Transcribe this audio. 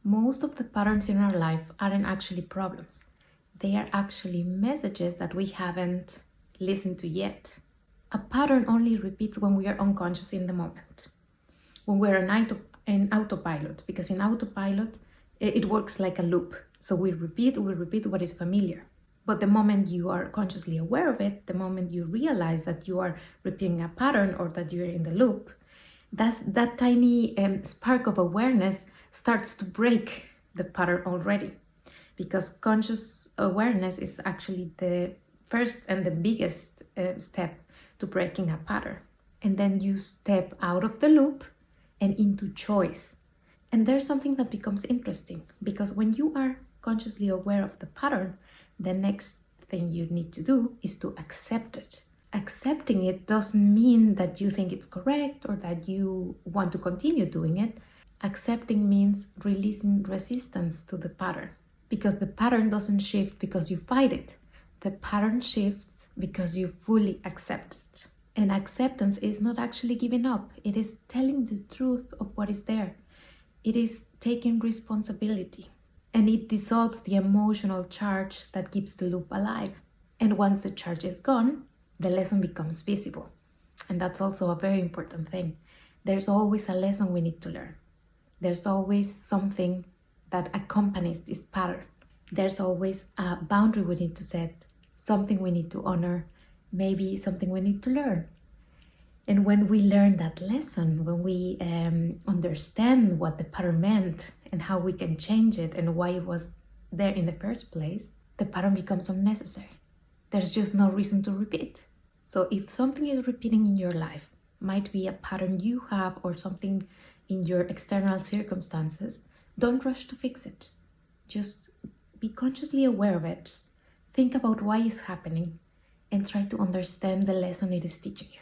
Most of the patterns in our life aren't actually problems. They are actually messages that we haven't listened to yet. A pattern only repeats when we are unconscious in the moment, when we're in autopilot, because in autopilot, it works like a loop. So we repeat what is familiar. But the moment you are consciously aware of it, the moment you realize that you are repeating a pattern or that you're in the loop, that tiny spark of awareness starts to break the pattern already. Because conscious awareness is actually the first and the biggest step to breaking a pattern. And then you step out of the loop and into choice. And there's something that becomes interesting, because when you are consciously aware of the pattern, the next thing you need to do is to accept it. Accepting it doesn't mean that you think it's correct or that you want to continue doing it. Accepting means releasing resistance to the pattern, because the pattern doesn't shift because you fight it. The pattern shifts because you fully accept it. And acceptance is not actually giving up. It is telling the truth of what is there. It is taking responsibility. And it dissolves the emotional charge that keeps the loop alive. And once the charge is gone, the lesson becomes visible. And that's also a very important thing. There's always a lesson we need to learn. There's always something that accompanies this pattern. There's always a boundary we need to set, something we need to honor, maybe something we need to learn. And when we learn that lesson, when we understand what the pattern meant and how we can change it and why it was there in the first place, the pattern becomes unnecessary. There's just no reason to repeat. So if something is repeating in your life, might be a pattern you have or something in your external circumstances, don't rush to fix it. Just be consciously aware of it. Think about why it's happening and try to understand the lesson it is teaching you.